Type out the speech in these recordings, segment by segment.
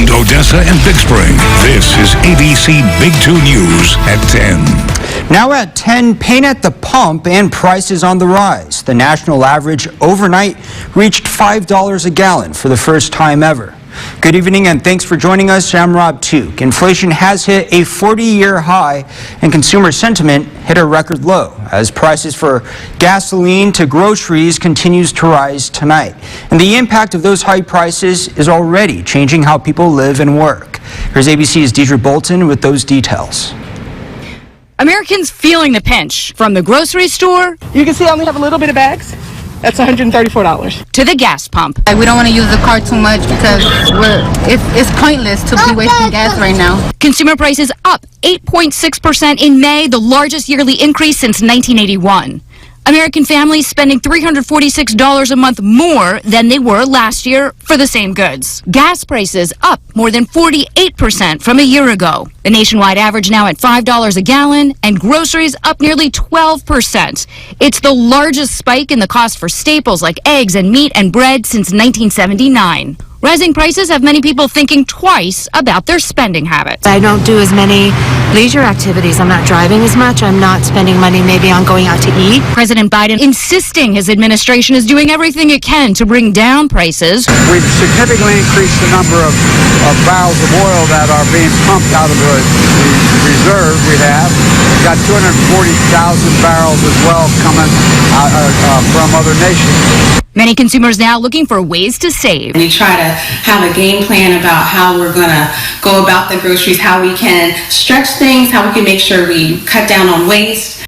Portland, Odessa, and Big Spring. This is ABC Big 2 News at 10. Now at 10, pain at the pump and prices on the rise. The national average overnight reached $5 a gallon for the first time ever. Good evening and thanks for joining us. I'm Rob Tuke. Inflation has hit a 40-year high and consumer sentiment hit a record low as prices for gasoline to groceries continues to rise tonight. And the impact of those high prices is already changing how people live and work. Here's ABC's Deidre Bolton with those details. Americans feeling the pinch from the grocery store. You can see I only have a little bit of bags. That's $134. To the gas pump. We don't want to use the car too much because it's pointless to be wasting gas right now. Consumer prices up 8.6% in May, the largest yearly increase since 1981. American families spending $346 a month more than they were last year for the same goods. Gas prices up more than 48% from a year ago. The nationwide average now at $5 a gallon and groceries up nearly 12%. It's the largest spike in the cost for staples like eggs and meat and bread since 1979. Rising prices have many people thinking twice about their spending habits. I don't do as many leisure activities. I'm not driving as much. I'm not spending money maybe on going out to eat. President Biden insisting his administration is doing everything it can to bring down prices. We've significantly increased the number of barrels of oil that are being pumped out of the reserve we have. We've got 240,000 barrels as well coming from other nations. Many consumers now looking for ways to save. We try to have a game plan about how we're going to go about the groceries, how we can stretch things, how we can make sure we cut down on waste.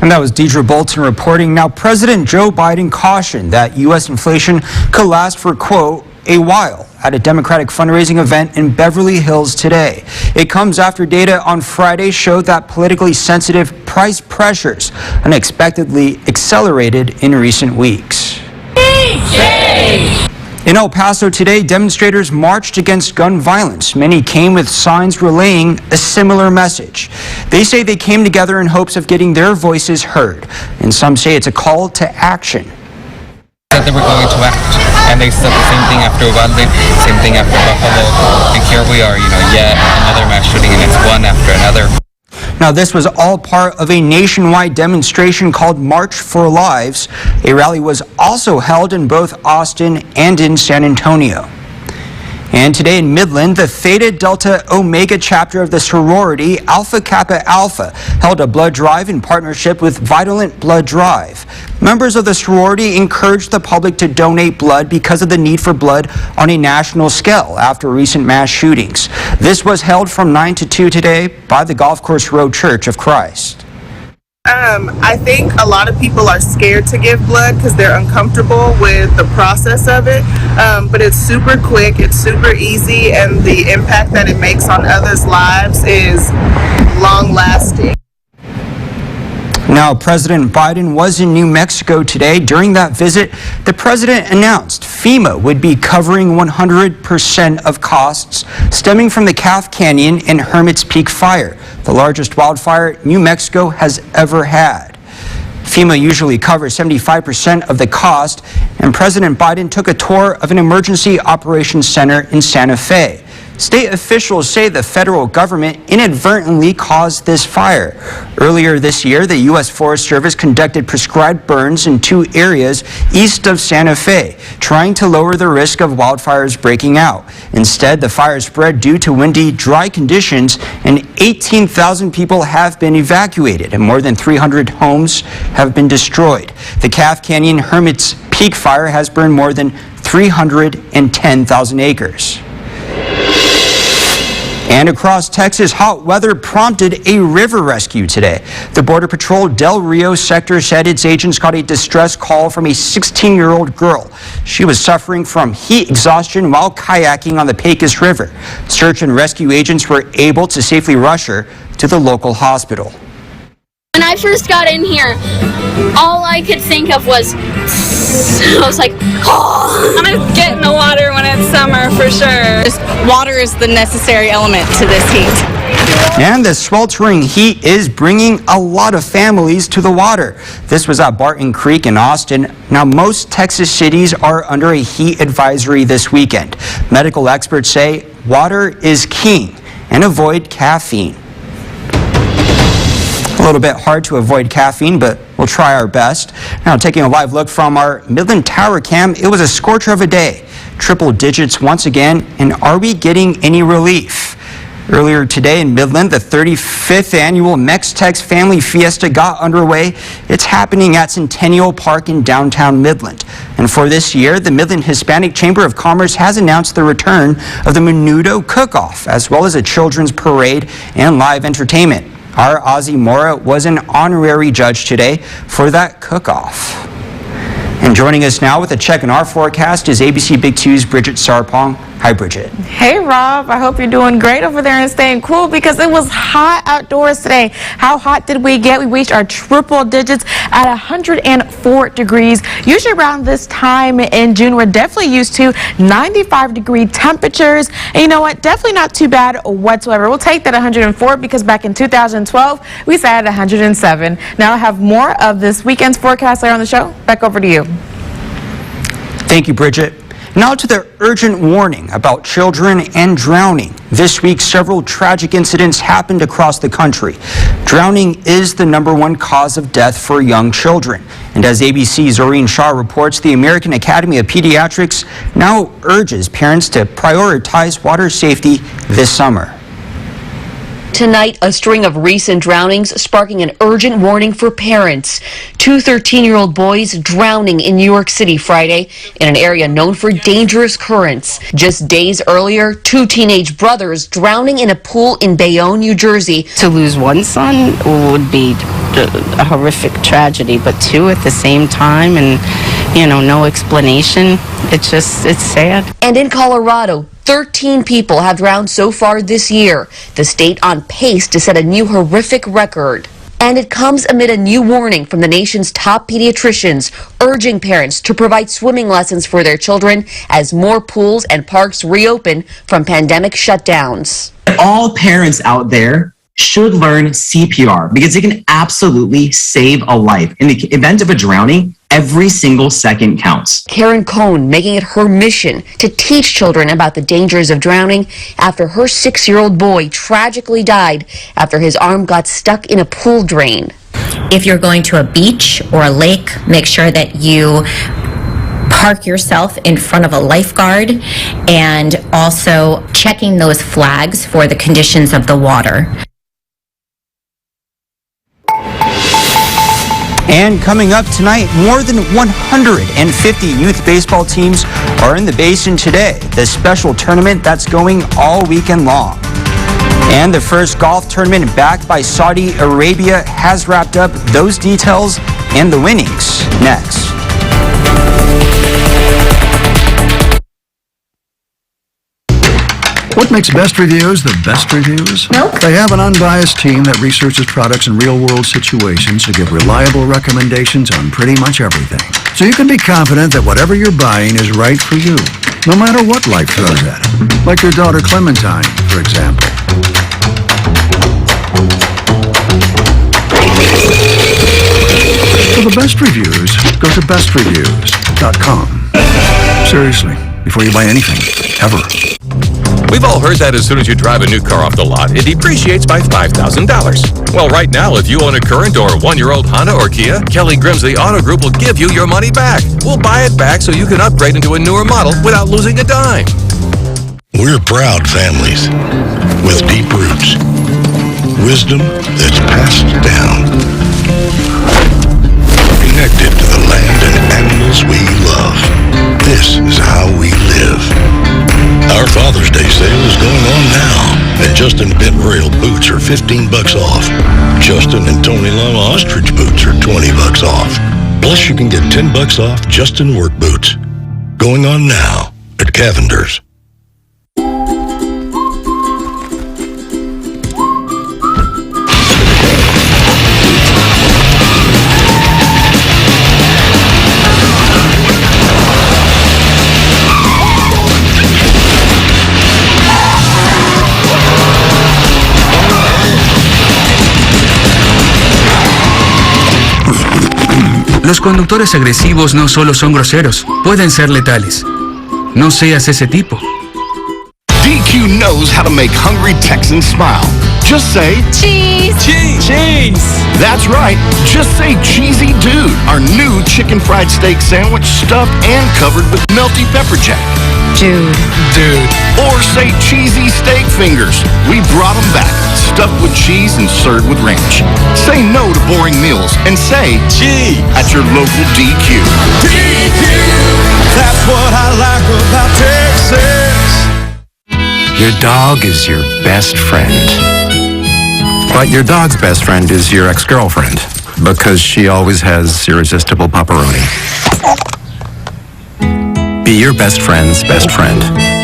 And that was Deidre Bolton reporting. Now, President Joe Biden cautioned that U.S. inflation could last for, quote, a while at a Democratic fundraising event in Beverly Hills today. It comes after data on Friday showed that politically sensitive price pressures unexpectedly accelerated in recent weeks. In El Paso today, demonstrators marched against gun violence. Many came with signs relaying a similar message. They say they came together in hopes of getting their voices heard, and some say it's a call to action. That they were going to act, and they said the same thing after Uvalde, same thing after Buffalo, and here we are, yet another mass shooting, and it's one after another. Now, this was all part of a nationwide demonstration called March for Lives. A rally was also held in both Austin and in San Antonio. And today in Midland, the Theta Delta Omega chapter of the sorority Alpha Kappa Alpha held a blood drive in partnership with Vitalent Blood Drive. Members of the sorority encouraged the public to donate blood because of the need for blood on a national scale after recent mass shootings. This was held from 9 to 2 today by the Golf Course Road Church of Christ. I think a lot of people are scared to give blood because they're uncomfortable with the process of it, but it's super quick, it's super easy, and the impact that it makes on others' lives is long-lasting. Now, President Biden was in New Mexico today. During that visit, the president announced FEMA would be covering 100% of costs stemming from the Calf Canyon and Hermit's Peak fire, the largest wildfire New Mexico has ever had. FEMA usually covers 75% of the cost, and President Biden took a tour of an emergency operations center in Santa Fe. State officials say the federal government inadvertently caused this fire. Earlier this year, the U.S. Forest Service conducted prescribed burns in 2 areas east of Santa Fe, trying to lower the risk of wildfires breaking out. Instead, the fire spread due to windy, dry conditions, and 18,000 people have been evacuated, and more than 300 homes have been destroyed. The Calf Canyon Hermit's Peak fire has burned more than 310,000 acres. And across Texas, hot weather prompted a river rescue today. The Border Patrol Del Rio sector said its agents got a distress call from a 16-year-old girl. She was suffering from heat exhaustion while kayaking on the Pecos River. Search and rescue agents were able to safely rush her to the local hospital. When I first got in here, all I could think of was, I was like, oh, I'm gonna get in the water when it's summer for sure. Water is the necessary element to this heat. And the sweltering heat is bringing a lot of families to the water. This was at Barton Creek in Austin. Now, most Texas cities are under a heat advisory this weekend. Medical experts say water is king and avoid caffeine. A little bit hard to avoid caffeine, but we'll try our best. Now, taking a live look from our Midland Tower cam, it was a scorcher of a day. Triple digits once again, and are we getting any relief? Earlier today in Midland, the 35th annual Mex-Tex Family Fiesta got underway. It's happening at Centennial Park in downtown Midland. And for this year, the Midland Hispanic Chamber of Commerce has announced the return of the Menudo Cook-Off, as well as a children's parade and live entertainment. Our Ozzy Mora was an honorary judge today for that cook-off. And joining us now with a check on our forecast is ABC Big 2's Bridget Sarpong. Hi, Bridget. Hey, Rob. I hope you're doing great over there and staying cool because it was hot outdoors today. How hot did we get? We reached our triple digits at 104 degrees. Usually around this time in June, we're definitely used to 95-degree temperatures. And you know what? Definitely not too bad whatsoever. We'll take that 104 because back in 2012, we sat at 107. Now I have more of this weekend's forecast later on the show. Back over to you. Thank you, Bridget. Now to the urgent warning about children and drowning. This week, several tragic incidents happened across the country. Drowning is the #1 cause of death for young children. And as ABC's Zoreen Shah reports, the American Academy of Pediatrics now urges parents to prioritize water safety this summer. Tonight, a string of recent drownings sparking an urgent warning for parents. Two 13-year-old boys drowning in New York City Friday in an area known for dangerous currents. Just days earlier, two teenage brothers drowning in a pool in Bayonne, New Jersey. To lose one son would be a horrific tragedy, but two at the same time and, no explanation. It's sad. And in Colorado, 13 people have drowned so far this year, the state on pace to set a new horrific record. And it comes amid a new warning from the nation's top pediatricians, urging parents to provide swimming lessons for their children as more pools and parks reopen from pandemic shutdowns. All parents out there should learn CPR because it can absolutely save a life. In the event of a drowning, every single second counts. Karen Cohn making it her mission to teach children about the dangers of drowning after her 6-year-old boy tragically died after his arm got stuck in a pool drain. If you're going to a beach or a lake, make sure that you park yourself in front of a lifeguard and also checking those flags for the conditions of the water. And coming up tonight, more than 150 youth baseball teams are in the Basin today, the special tournament that's going all weekend long. And the first golf tournament backed by Saudi Arabia has wrapped up. Those details and the winnings next. What makes Best Reviews the best reviews? Milk? They have an unbiased team that researches products in real-world situations to give reliable recommendations on pretty much everything. So you can be confident that whatever you're buying is right for you, no matter what life throws at it. Like your daughter Clementine, for example. For the best reviews, go to bestreviews.com. Seriously, before you buy anything, ever. We've all heard that as soon as you drive a new car off the lot, it depreciates by $5,000. Well, right now, if you own a current or 1-year-old Honda or Kia, Kelly Grimsley Auto Group will give you your money back. We'll buy it back so you can upgrade into a newer model without losing a dime. We're proud families with deep roots, wisdom that's passed down, connected to the land and animals we love. This is how we live. Our Father's Day sale is going on now, and Justin Bent Rail boots are $15 off. Justin and Tony Lama Ostrich boots are $20 off. Plus, you can get $10 off Justin work boots. Going on now at Cavender's. Los conductores agresivos no solo son groseros, pueden ser letales. No seas ese tipo. DQ knows how to make hungry Texans smile. Just say Cheese! Cheese! Cheese! That's right. Just say Cheesy Dude, our new chicken fried steak sandwich stuffed and covered with melty pepper jack. Dude. Dude. Or say Cheesy Steak Fingers. We brought them back, stuffed with cheese and served with ranch. Say no to boring meals and say Cheese at your local DQ. DQ! That's what I like about Texas. Your dog is your best friend. But your dog's best friend is your ex-girlfriend, because she always has irresistible pepperoni. Be your best friend's best friend.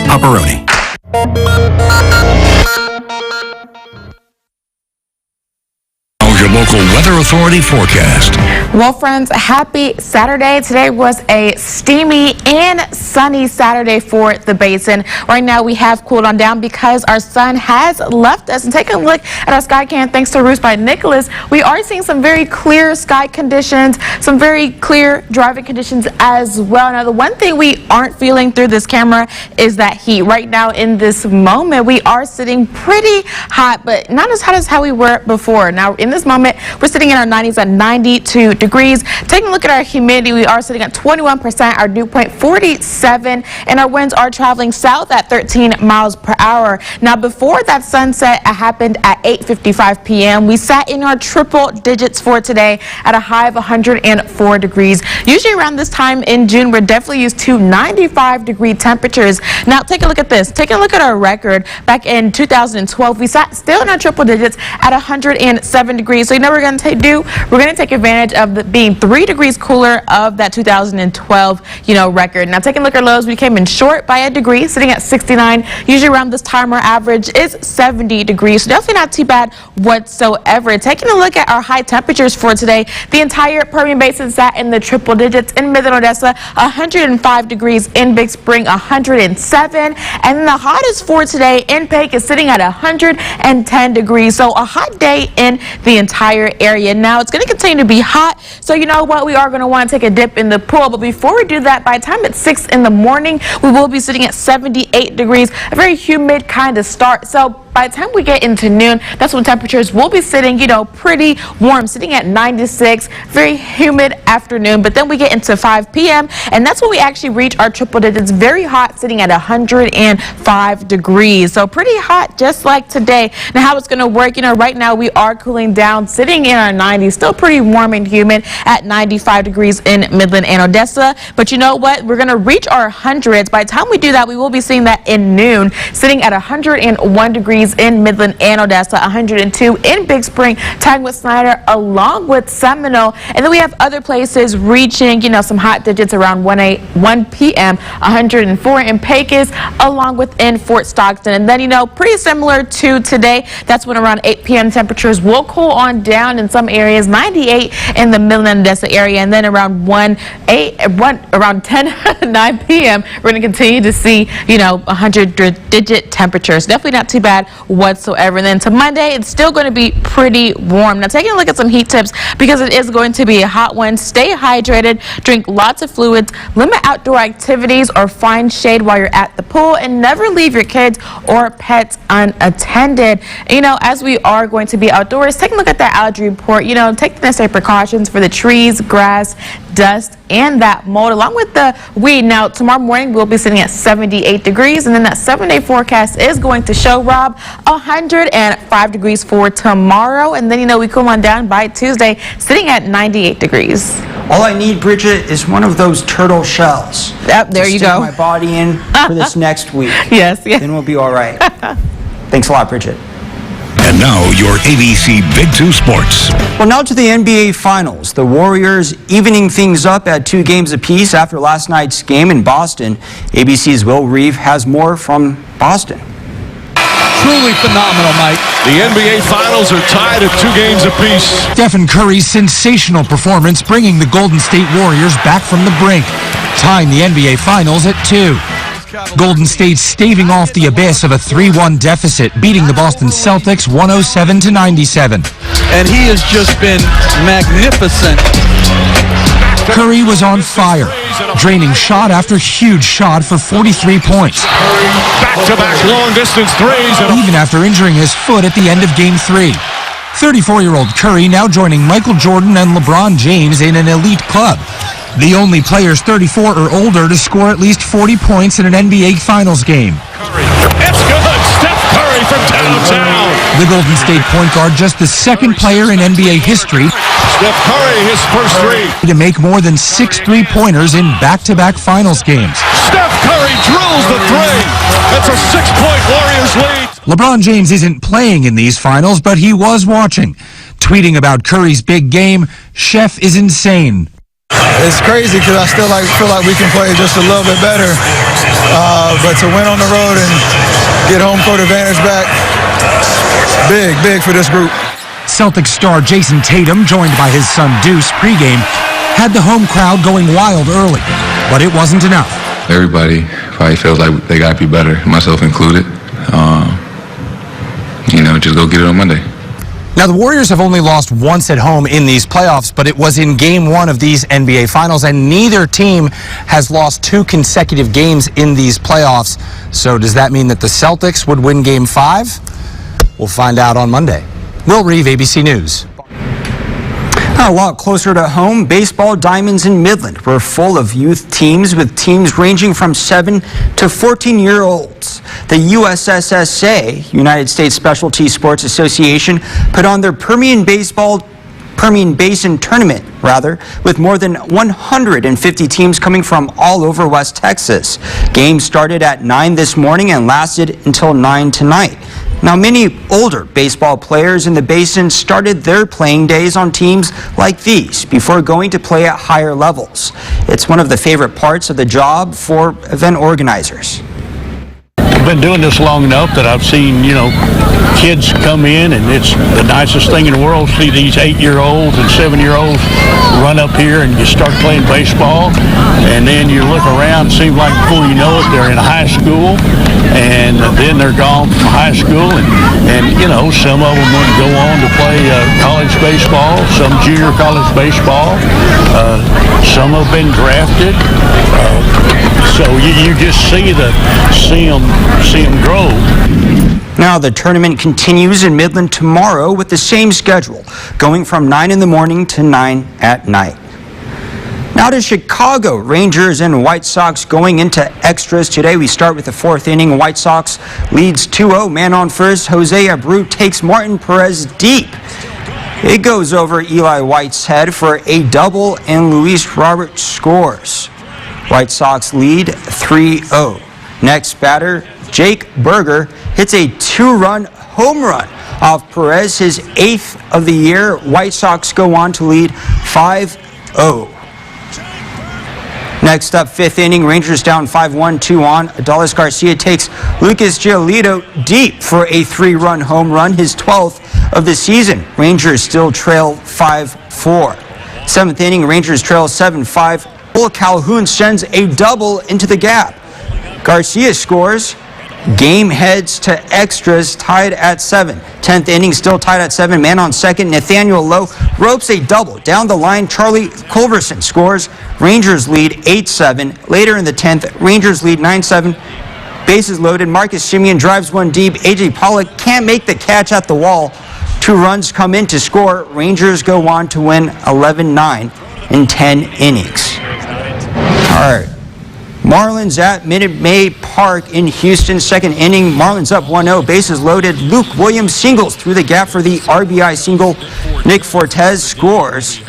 Pepperoni. Your local weather authority forecast. Well, friends, happy Saturday. Today was a steamy and sunny Saturday for the basin. Right now we have cooled on down because our sun has left us. And take a look at our sky cam thanks to Roost by Nicholas. We are seeing some very clear sky conditions, some very clear driving conditions as well. Now, the one thing we aren't feeling through this camera is that heat. Right now in this moment, we are sitting pretty hot, but not as hot as how we were before. Now, in this moment, we're sitting in our 90s at 92 degrees. Taking a look at our humidity, we are sitting at 21%, our dew point 47, and our winds are traveling south at 13 miles per hour. Now, before that sunset happened at 8:55 p.m., we sat in our triple digits for today at a high of 104 degrees. Usually around this time in June, we're definitely used to 95-degree temperatures. Now, take a look at this. Taking a look at our record, back in 2012, we sat still in our triple digits at 107 degrees. So you know what we're going to do? We're going to take advantage of being 3 degrees cooler of that 2012, record. Now, taking a look at our lows, we came in short by a degree, sitting at 69. Usually around this time, our average is 70 degrees. So definitely not too bad whatsoever. Taking a look at our high temperatures for today, the entire Permian Basin sat in the triple digits. In Midland, Odessa, 105 degrees. In Big Spring, 107. And the hottest for today in Pake is sitting at 110 degrees. So a hot day in the entire area. Now, it's going to continue to be hot, so you know what? We are going to want to take a dip in the pool, but before we do that, by the time it's 6 in the morning, we will be sitting at 78 degrees, a very humid kind of start. So by the time we get into noon, that's when temperatures will be sitting, pretty warm, sitting at 96, very humid afternoon. But then we get into 5 p.m., and that's when we actually reach our triple digits, very hot, sitting at 105 degrees. So pretty hot, just like today. Now, how it's going to work, right now we are cooling down, sitting in our 90s, still pretty warm and humid at 95 degrees in Midland and Odessa. But you know what? We're going to reach our hundreds. By the time we do that, we will be seeing that in noon, sitting at 101 degrees in Midland and Odessa, 102 in Big Spring, tying with Snyder, along with Seminole. And then we have other places reaching, some hot digits around 1 p.m., 104 in Pecos, along with in Fort Stockton. And then, pretty similar to today, that's when around 8 p.m. temperatures will cool on down in some areas, 98 in the Midland and Odessa area. And then around 9 p.m., we're going to continue to see, 100-digit temperatures. Definitely not too bad whatsoever. And then to Monday, it's still going to be pretty warm. Now, taking a look at some heat tips, because it is going to be a hot one. Stay hydrated, drink lots of fluids, limit outdoor activities or find shade while you're at the pool, and never leave your kids or pets unattended. As we are going to be outdoors, take a look at that allergy report. Take the necessary precautions for the trees, grass, dust, and that mold, along with the weed. Now, tomorrow morning, we'll be sitting at 78 degrees, and then that 7-day forecast is going to show, Rob, 105 degrees for tomorrow. And then, we cool on down by Tuesday, sitting at 98 degrees. All I need, Bridget, is one of those turtle shells. Yep, there you go. Stick my body in for this next week. Yes. Then we'll be all right. Thanks a lot, Bridget. And now, your ABC Big 2 Sports. Well, now to the NBA Finals. The Warriors evening things up at 2 games apiece after last night's game in Boston. ABC's Will Reeve has more from Boston. Truly phenomenal night. The NBA Finals are tied at 2 games apiece. Stephen Curry's sensational performance bringing the Golden State Warriors back from the brink, tying the NBA Finals at 2. Golden State staving off the abyss of a 3-1 deficit, beating the Boston Celtics 107-97. And he has just been magnificent Curry was on fire, draining shot after huge shot for 43 points. Back-to-back long-distance threes. Even after injuring his foot at the end of Game 3. 34-year-old Curry now joining Michael Jordan and LeBron James in an elite club. The only players 34 or older to score at least 40 points in an NBA Finals game. It's good. Steph Curry from downtown. The Golden State point guard, just the second player in NBA history Steph Curry, his first three. to make more than 6 3-pointers in back-to-back Finals games. Steph Curry drills the three. That's a 6-point Warriors lead. LeBron James isn't playing in these finals, but he was watching. Tweeting about Curry's big game, Chef is insane. It's crazy because I still feel like we can play just a little bit better. But to win on the road and get home court advantage back, big for this group. Celtics star Jason Tatum, joined by his son Deuce pregame, had the home crowd going wild early, but it wasn't enough. Everybody probably feels like they got to be better, myself included. Just go get it on Monday. Now, the Warriors have only lost once at home in these playoffs, but it was in Game 1 of these NBA Finals, and neither team has lost 2 consecutive games in these playoffs. So does that mean that the Celtics would win Game 5? We'll find out on Monday. Will Reeve, ABC News. A lot closer to home, baseball diamonds in Midland were full of youth teams with teams ranging from 7 to 14-year-olds. The USSSA, United States Specialty Sports Association, put on their Permian Basin tournament, with more than 150 teams coming from all over West Texas. Games started at 9 this morning and lasted until 9 tonight. Now, many older baseball players in the Basin started their playing days on teams like these before going to play at higher levels. It's one of the favorite parts of the job for event organizers. I've been doing this long enough that I've seen, kids come in, and it's the nicest thing in the world to see these 8-year-olds and 7-year-olds run up here and you start playing baseball, and then you look around, it seems like before you know it, they're in high school, and then they're gone from high school, and some of them would go on to play college baseball, some junior college baseball, some have been drafted, so you just see them grow. Now the tournament continues in Midland tomorrow with the same schedule, going from 9 in the morning to 9 at night. Now to Chicago, Rangers and White Sox going into extras today. We start with the 4th inning. White Sox leads 2-0. Man on first, Jose Abreu takes Martin Perez deep. It goes over Eli White's head for a double, and Luis Robert scores. White Sox lead 3-0. Next batter, Jake Berger hits a 2-run home run off Perez, his 8th of the year. White Sox go on to lead 5-0. Next up, 5th inning, Rangers down 5-1, 2 on. Adolis Garcia takes Lucas Giolito deep for a 3-run home run, his 12th of the season. Rangers still trail 5-4. 7th inning, Rangers trail 7-5. Calhoun sends a double into the gap. Garcia scores. Game heads to extras, tied at 7. 10th inning, still tied at 7. Man on second, Nathaniel Lowe ropes a double. Down the line, Charlie Culverson scores. Rangers lead 8-7. Later in the 10th, Rangers lead 9-7. Bases loaded. Marcus Semien drives one deep. A.J. Pollock can't make the catch at the wall. 2 runs come in to score. Rangers go on to win 11-9 in 10 innings. All right. Marlins at Minute Maid Park in Houston. 2nd inning, Marlins up 1-0. Bases loaded. Luke Williams singles through the gap for the RBI single. Nick Fortes scores.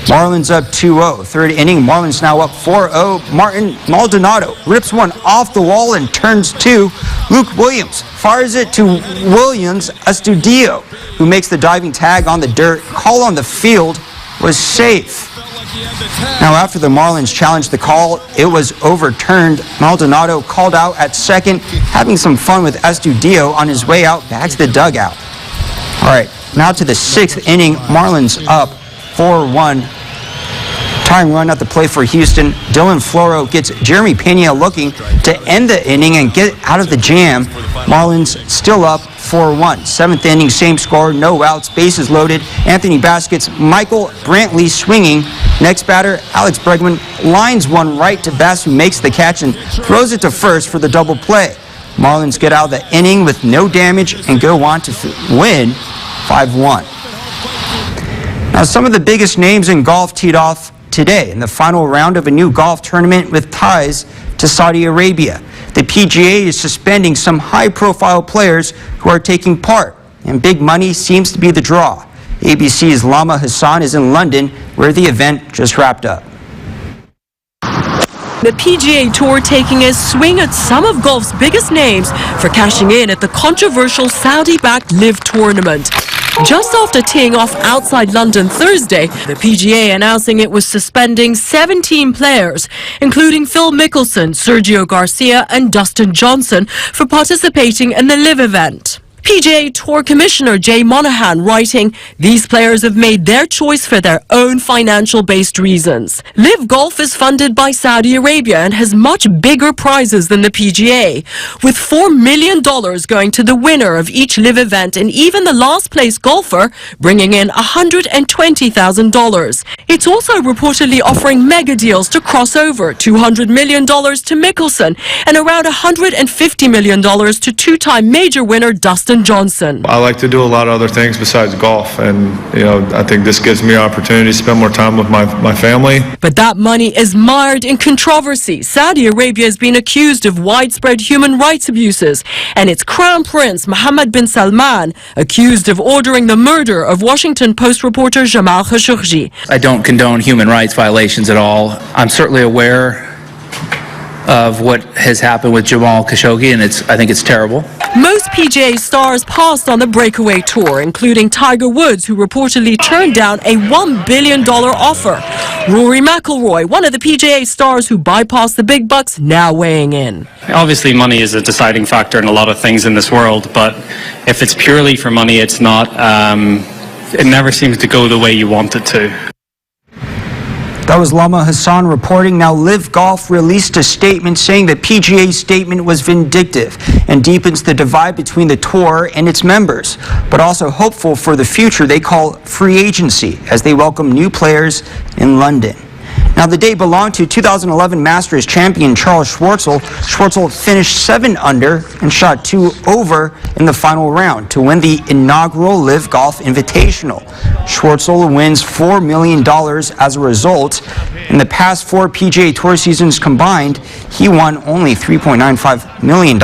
Marlins up 2-0. 3rd inning, Marlins now up 4-0. Martin Maldonado rips one off the wall and turns 2. Luke Williams fires it to Williams Astudillo, who makes the diving tag on the dirt. Call on the field was safe. Now, after the Marlins challenged the call, it was overturned. Maldonado called out at second, having some fun with Astudillo on his way out back to the dugout. All right, now to the 6th inning. Marlins up 4-1. Tying run at the plate for Houston. Dylan Floro gets Jeremy Pena looking to end the inning and get out of the jam. Marlins still up 4-1. Seventh inning, same score, no outs, bases loaded. Anthony Baskett's Michael Brantley swinging. Next batter, Alex Bregman lines one right to Bass, who makes the catch and throws it to first for the double play. Marlins get out of the inning with no damage and go on to win 5-1. Now, some of the biggest names in golf teed off today in the final round of a new golf tournament with ties to Saudi Arabia. The PGA is suspending some high-profile players who are taking part, and big money seems to be the draw. ABC's Lama Hassan is in London, where the event just wrapped up. The PGA Tour taking a swing at some of golf's biggest names for cashing in at the controversial Saudi-backed LIV tournament. Just after teeing off outside London Thursday, the PGA announcing it was suspending 17 players, including Phil Mickelson, Sergio Garcia and Dustin Johnson, for participating in the LIV event. PGA Tour Commissioner Jay Monahan writing, "These players have made their choice for their own financial-based reasons. LIV Golf is funded by Saudi Arabia and has much bigger prizes than the PGA, with $4 million going to the winner of each LIV event and even the last-place golfer bringing in $120,000. It's also reportedly offering mega deals to crossover, $200 million to Mickelson and around $150 million to two-time major winner Dustin Johnson. I like to do a lot of other things besides golf, and I think this gives me an opportunity to spend more time with my family. But that money is mired in controversy. Saudi Arabia has been accused of widespread human rights abuses, and its Crown Prince Mohammed bin Salman accused of ordering the murder of Washington Post reporter Jamal Khashoggi. I don't condone human rights violations at all. I'm certainly aware of what has happened with Jamal Khashoggi, and I think it's terrible. Most PGA stars passed on the breakaway tour, including Tiger Woods, who reportedly turned down a $1 billion offer. Rory McIlroy, one of the PGA stars who bypassed the big bucks, now weighing in. Obviously, money is a deciding factor in a lot of things in this world, but if it's purely for money, it's not. It never seems to go the way you want it to. That was Lama Hassan reporting. Now, LIV Golf released a statement saying the PGA's statement was vindictive and deepens the divide between the tour and its members, but also hopeful for the future they call free agency as they welcome new players in London. Now, the day belonged to 2011 Masters champion Charles Schwartzel. Schwartzel finished 7 under and shot 2 over in the final round to win the inaugural LIV Golf Invitational. Schwartzel wins $4 million as a result. In the past 4 PGA Tour seasons combined, he won only $3.95 million.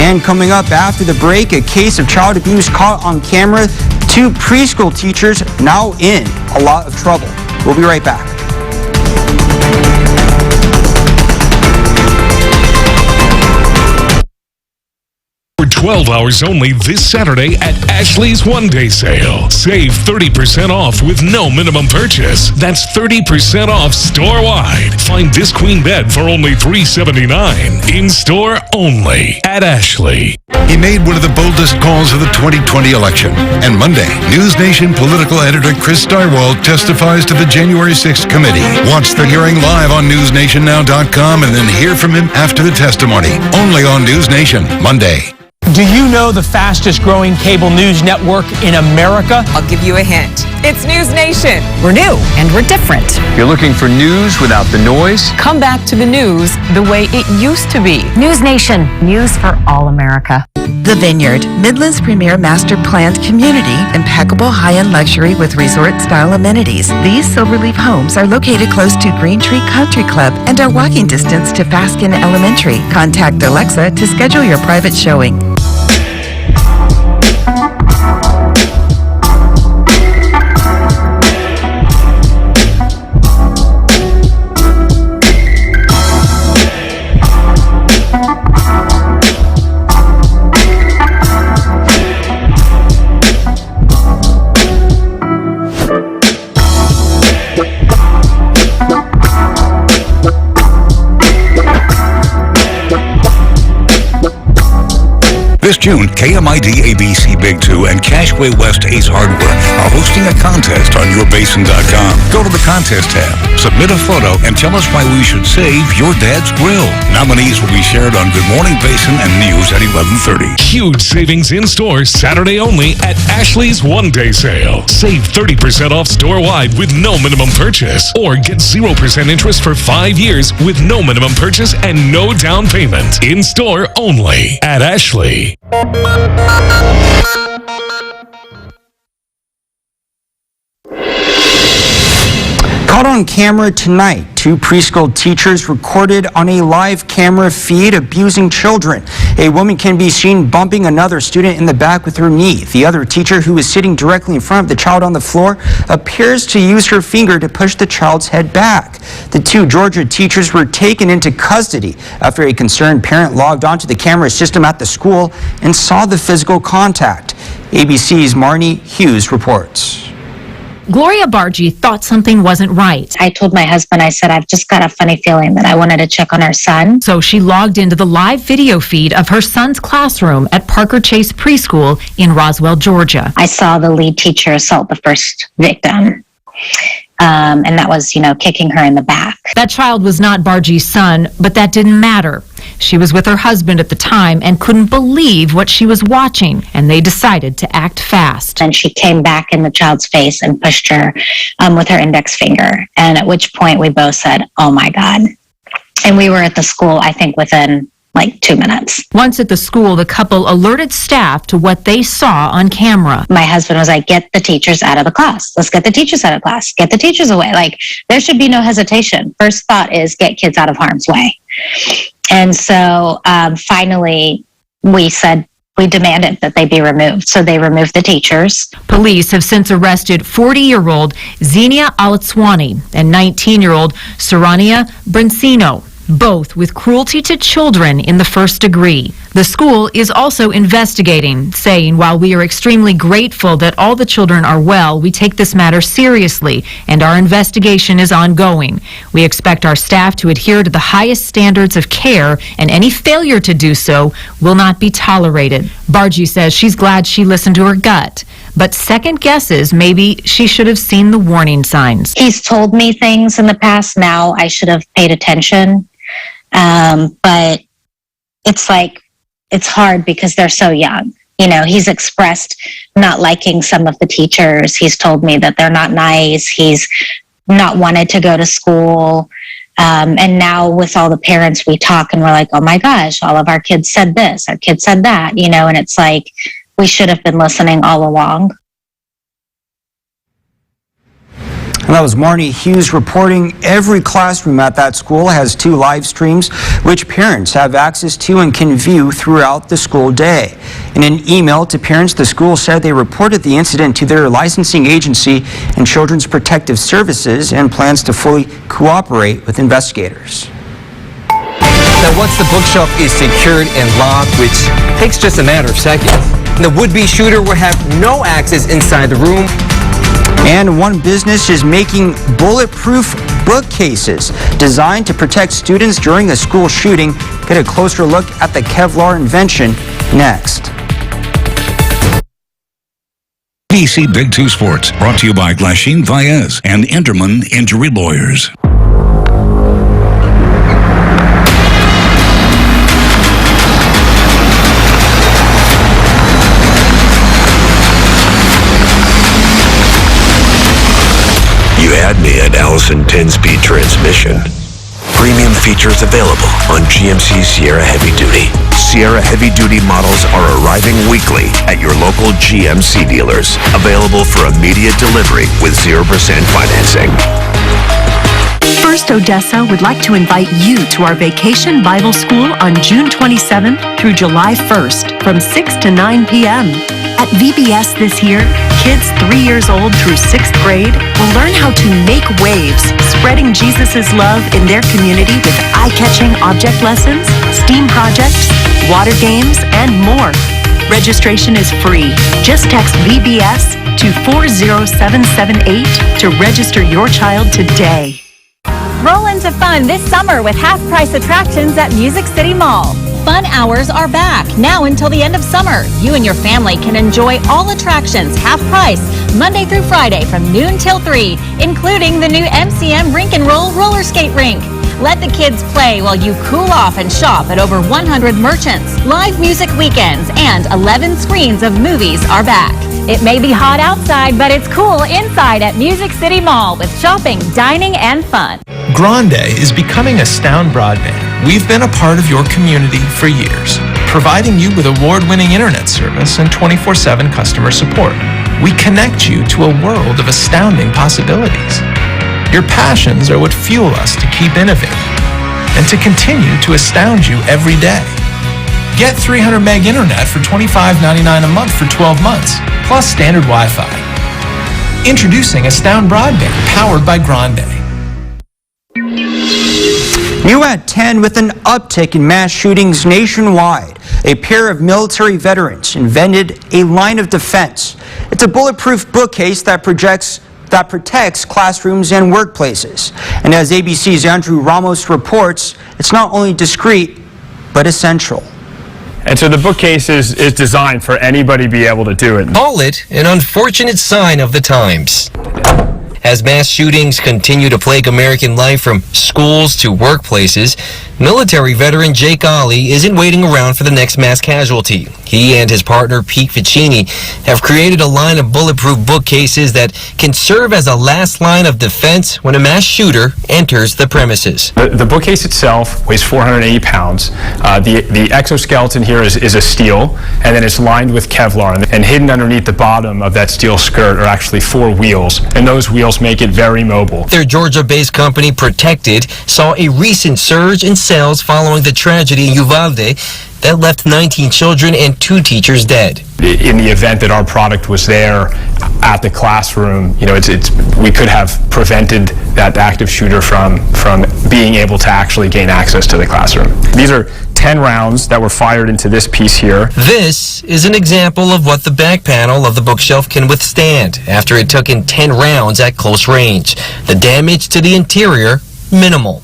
And coming up after the break, a case of child abuse caught on camera. 2 preschool teachers now in a lot of trouble. We'll be right back. For 12 hours only this Saturday at Ashley's One-Day Sale. Save 30% off with no minimum purchase. That's 30% off store-wide. Find this queen bed for only $379. In-store only at Ashley. He made one of the boldest calls of the 2020 election. And Monday, News Nation political editor Chris Starwald testifies to the January 6th committee. Watch the hearing live on newsnationnow.com and then hear from him after the testimony. Only on News Nation, Monday. Do you know the fastest growing cable news network in America? I'll give you a hint. It's News Nation. We're new and we're different. You're looking for news without the noise? Come back to the news the way it used to be. News Nation, news for all America. The Vineyard, Midland's premier master planned community, impeccable high-end luxury with resort-style amenities. These Silverleaf homes are located close to Green Tree Country Club and are walking distance to Faskin Elementary. Contact Alexa to schedule your private showing. This June, KMID ABC Big 2 and CASHWAY West Ace Hardware are hosting a contest on yourbasin.com. Go to the contest tab, submit a photo, and tell us why we should save your dad's grill. Nominees will be shared on Good Morning Basin and News at 11:30. Huge savings in store Saturday only at Ashley's one-day sale. Save 30% off store-wide with no minimum purchase. Or get 0% interest for 5 years with no minimum purchase and no down payment. In store only at Ashley. Caught on camera tonight, 2 preschool teachers recorded on a live camera feed abusing children. A woman can be seen bumping another student in the back with her knee. The other teacher, who is sitting directly in front of the child on the floor, appears to use her finger to push the child's head back. The 2 Georgia teachers were taken into custody after a concerned parent logged onto the camera system at the school and saw the physical contact. ABC's Marnie Hughes reports. Gloria Bargy thought something wasn't right. I told my husband, I said, I've just got a funny feeling that I wanted to check on our son. So she logged into the live video feed of her son's classroom at Parker Chase Preschool in Roswell, Georgia. I saw the lead teacher assault the first victim. And that was, kicking her in the back. That child was not Bargy's son, but that didn't matter. She was with her husband at the time and couldn't believe what she was watching, and they decided to act fast. And she came back in the child's face and pushed her with her index finger. And at which point we both said, oh my God. And we were at the school, I think, within 2 minutes. Once at the school, the couple alerted staff to what they saw on camera. My husband was like, get the teachers out of the class. Let's get the teachers out of class. Get the teachers away. There should be no hesitation. First thought is get kids out of harm's way. And so finally we demanded that they be removed. So they removed the teachers. Police have since arrested 40-year-old Xenia Alatswani and 19-year-old Sarania Brincino, both with cruelty to children in the first degree. The school is also investigating, saying, while we are extremely grateful that all the children are well, we take this matter seriously, and our investigation is ongoing. We expect our staff to adhere to the highest standards of care, and any failure to do so will not be tolerated. Bargy says she's glad she listened to her gut, but second guesses maybe she should have seen the warning signs. He's told me things in the past. Now I should have paid attention. But it's hard because they're so young. He's expressed not liking some of the teachers. He's told me that they're not nice. He's not wanted to go to school. And now with all the parents, we talk and we're like, oh my gosh, all of our kids said this, our kids said that, and it's like, we should have been listening all along. And that was Marnie Hughes reporting. Every classroom at that school has 2 live streams, which parents have access to and can view throughout the school day. In an email to parents, the school said they reported the incident to their licensing agency and Children's Protective Services and plans to fully cooperate with investigators. Now, once the bookshelf is secured and locked, which takes just a matter of seconds, the would-be shooter will have no access inside the room. And one business is making bulletproof bookcases designed to protect students during a school shooting. Get a closer look at the Kevlar invention next. ABC Big 2 Sports, brought to you by Glasheen Vaez and Enderman Injury Lawyers. You had me at Allison 10-speed transmission. Premium features available on GMC Sierra Heavy Duty. Sierra Heavy Duty models are arriving weekly at your local GMC dealers. Available for immediate delivery with 0% financing. First Odessa would like to invite you to our Vacation Bible School on June 27th through July 1st from 6 to 9 p.m. At VBS this year, kids 3 years old through 6th grade will learn how to make waves, spreading Jesus' love in their community with eye-catching object lessons, STEAM projects, water games, and more. Registration is free. Just text VBS to 40778 to register your child today. Roll into fun this summer with half-price attractions at Music City Mall. Fun hours are back, now until the end of summer. You and your family can enjoy all attractions half price, Monday through Friday from noon till 3, including the new MCM Rink and Roll roller skate rink. Let the kids play while you cool off and shop at over 100 merchants. Live music weekends and 11 screens of movies are back. It may be hot outside, but it's cool inside at Music City Mall with shopping, dining, and fun. Grande is becoming Astound Broadband. We've been a part of your community for years, providing you with award-winning internet service and 24/7 customer support. We connect you to a world of astounding possibilities. Your passions are what fuel us to keep innovating and to continue to astound you every day. Get 300 meg internet for $25.99 a month for 12 months, plus standard Wi-Fi. Introducing Astound Broadband, powered by Grande. New at 10, with an uptick in mass shootings nationwide, a pair of military veterans invented a line of defense. It's a bulletproof bookcase that protects classrooms and workplaces. And as ABC's Andrew Ramos reports, it's not only discreet, but essential. And so the bookcase is designed for anybody to be able to do it. Call it an unfortunate sign of the times. As mass shootings continue to plague American life from schools to workplaces, military veteran Jake Ollie isn't waiting around for the next mass casualty. He and his partner Pete Ficini have created a line of bulletproof bookcases that can serve as a last line of defense when a mass shooter enters the premises. The bookcase itself weighs 480 pounds. The exoskeleton here is a steel, and then it's lined with Kevlar. And hidden underneath the bottom of that steel skirt are actually 4 wheels, and those wheels make it very mobile. Their Georgia-based company, Protected, saw a recent surge in sales following the tragedy in Uvalde that left 19 children and 2 teachers dead. In the event that our product was there at the classroom, we could have prevented that active shooter from being able to actually gain access to the classroom. These are 10 rounds that were fired into this piece here. This is an example of what the back panel of the bookshelf can withstand after it took in 10 rounds at close range. The damage to the interior, minimal.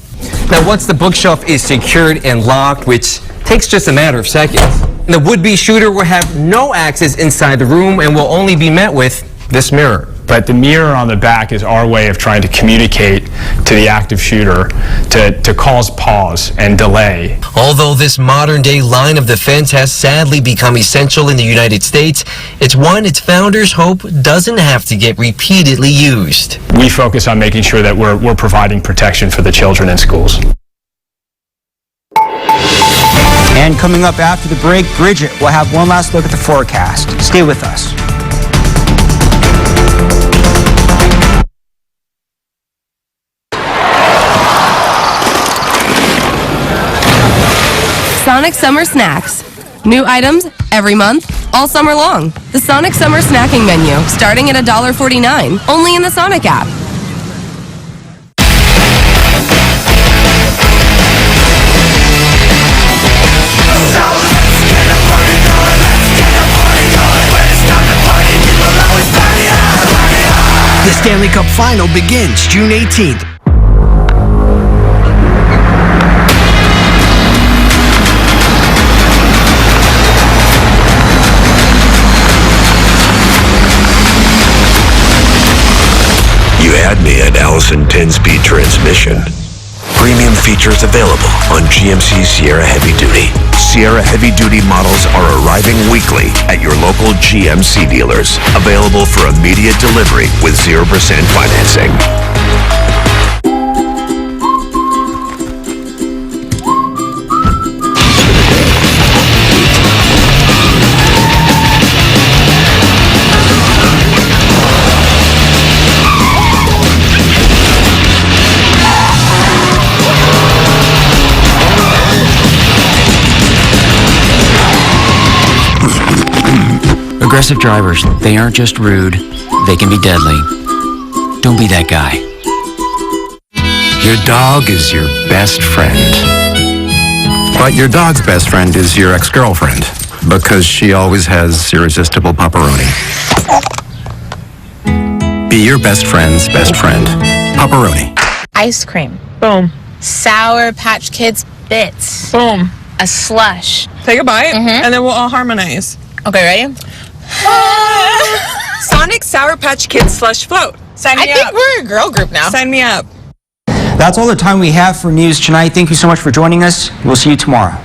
Now, once the bookshelf is secured and locked, which takes just a matter of seconds, the would-be shooter will have no access inside the room and will only be met with this mirror. But the mirror on the back is our way of trying to communicate to the active shooter to cause pause and delay. Although this modern-day line of defense has sadly become essential in the United States, it's one its founders hope doesn't have to get repeatedly used. We focus on making sure that we're providing protection for the children in schools. And coming up after the break, Bridget will have one last look at the forecast. Stay with us. Sonic Summer Snacks. New items every month, all summer long. The Sonic Summer Snacking Menu, starting at $1.49, only in the Sonic app. The Stanley Cup Final begins June 18th. You had me at Allison 10-speed transmission. Premium features available on GMC Sierra Heavy Duty. Sierra Heavy Duty models are arriving weekly at your local GMC dealers. Available for immediate delivery with 0% financing. Aggressive drivers, they aren't just rude, they can be deadly. Don't be that guy. Your dog is your best friend. But your dog's best friend is your ex-girlfriend, because she always has irresistible pepperoni. Be your best friend's best friend. Pepperoni. Ice cream. Boom. Sour Patch Kids Bits. Boom. a slush. Take a bite, and then we'll all harmonize. Okay, ready? Sonic Sour Patch Kids slush float. Sign me I think we're a girl group now. Sign me up. That's all the time we have for News Tonight. Thank you so much for joining us. We'll see you tomorrow.